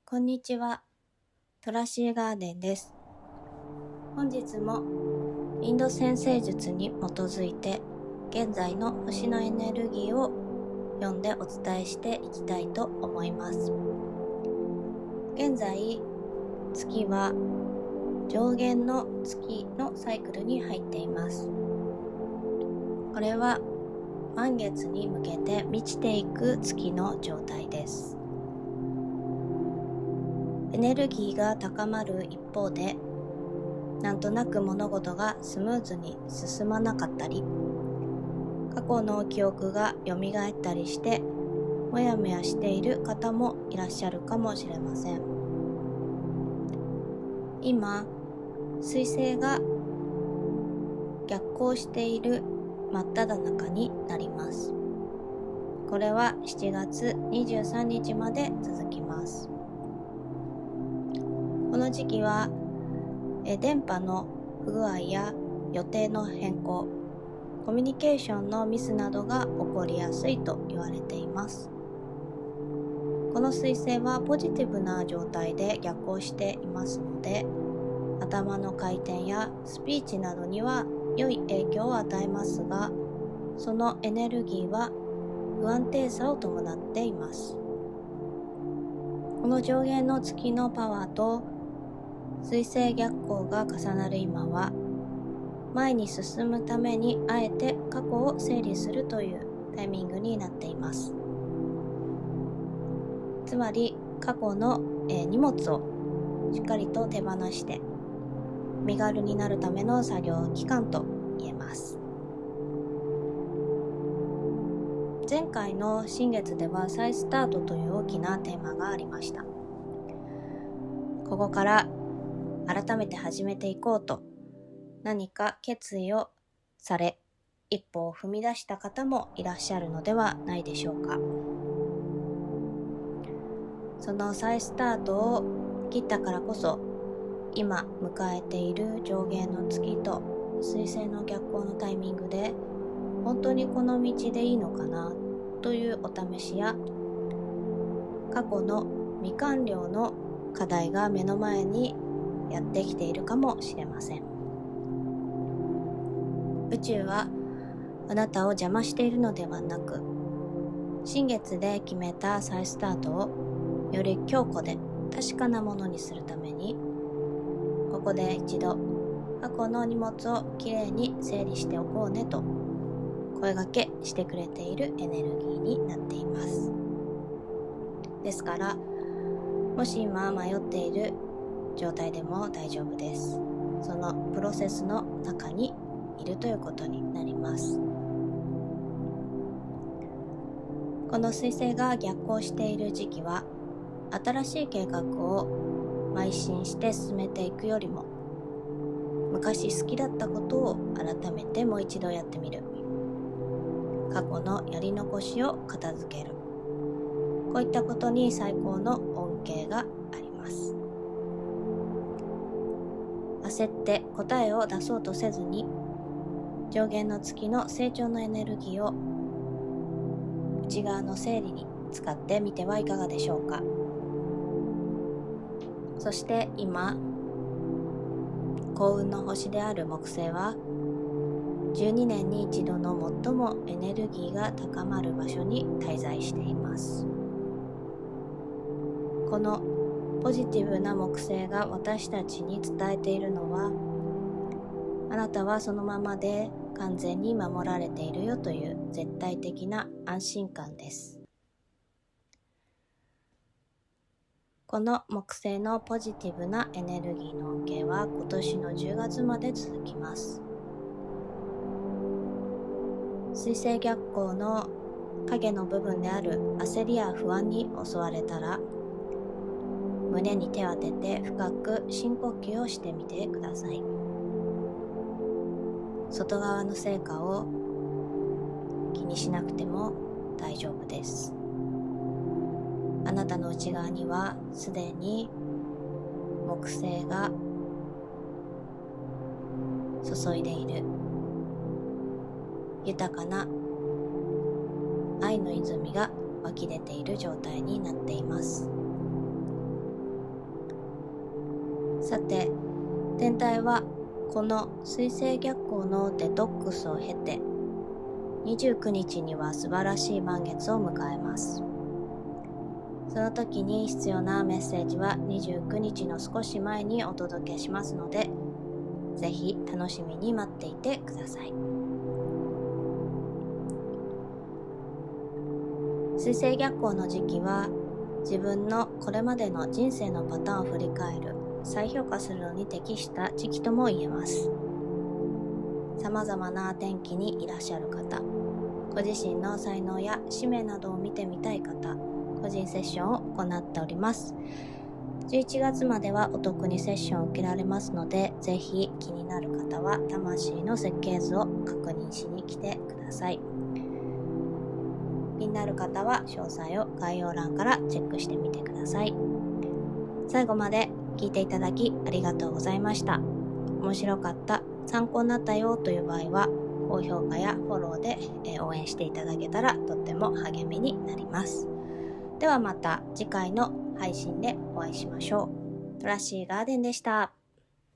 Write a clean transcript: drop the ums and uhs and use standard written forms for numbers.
こんにちは、トラシーガーデンです。本日もインド占星術に基づいて現在の星のエネルギーを読んでお伝えしていきたいと思います。現在、月は上弦の月のサイクルに入っています。これは満月に向けて満ちていく月の状態です。エネルギーが高まる一方で、なんとなく物事がスムーズに進まなかったり、過去の記憶が蘇ったりしてもやもやしている方もいらっしゃるかもしれません。今、水星が逆行している真っ只中になります。これは7月23日まで続きます。この時期は電波の不具合や予定の変更、コミュニケーションのミスなどが起こりやすいと言われています。この彗星はポジティブな状態で逆行していますので、頭の回転やスピーチなどには良い影響を与えますが、そのエネルギーは不安定さを伴っています。この上弦の月のパワーと水星逆行が重なる今は、前に進むためにあえて過去を整理するというタイミングになっています。つまり過去の荷物をしっかりと手放して身軽になるための作業期間と言えます。前回の新月では再スタートという大きなテーマがありました。ここから改めて始めていこうと何か決意をされ、一歩を踏み出した方もいらっしゃるのではないでしょうか。その再スタートを切ったからこそ、今迎えている上弦の月と水星の逆行のタイミングで、本当にこの道でいいのかなというお試しや、過去の未完了の課題が目の前にやってきているかもしれません。宇宙はあなたを邪魔しているのではなく、新月で決めた再スタートをより強固で確かなものにするために、ここで一度過去の荷物をきれいに整理しておこうねと声掛けしてくれているエネルギーになっています。ですから、もし今迷っている状態でも大丈夫です。そのプロセスの中にいるということになります。この彗星が逆行している時期は、新しい計画を邁進して進めていくよりも、昔好きだったことを改めてもう一度やってみる、過去のやり残しを片付ける、こういったことに最高の恩恵があります。焦って答えを出そうとせずに、上弦の月の成長のエネルギーを内側の整理に使ってみてはいかがでしょうか。そして今、幸運の星である木星は12年に一度の最もエネルギーが高まる場所に滞在しています。このポジティブな木星が私たちに伝えているのは、あなたはそのままで完全に守られているよという絶対的な安心感です。この木星のポジティブなエネルギーの恩恵は今年の10月まで続きます。水星逆行の影の部分である焦りや不安に襲われたら、胸に手を当てて深く深呼吸をしてみてください。外側の成果を気にしなくても大丈夫です。あなたの内側にはすでに木星が注いでいる豊かな愛の泉が湧き出ている状態になっています。さて、天体はこの水星逆行のデトックスを経て、29日には素晴らしい満月を迎えます。その時に必要なメッセージは29日の少し前にお届けしますので、ぜひ楽しみに待っていてください。水星逆行の時期は、自分のこれまでの人生のパターンを振り返る、再評価するのに適した時期とも言えます。さまざまな天気にいらっしゃる方、ご自身の才能や使命などを見てみたい方、個人セッションを行っております。11月まではお得にセッションを受けられますので、ぜひ気になる方は魂の設計図を確認しに来てください。気になる方は詳細を概要欄からチェックしてみてください。最後まで聞いていただきありがとうございました。面白かった、参考になったよという場合は、高評価やフォローで応援していただけたらとっても励みになります。ではまた次回の配信でお会いしましょう。トラッシーガーデンでした。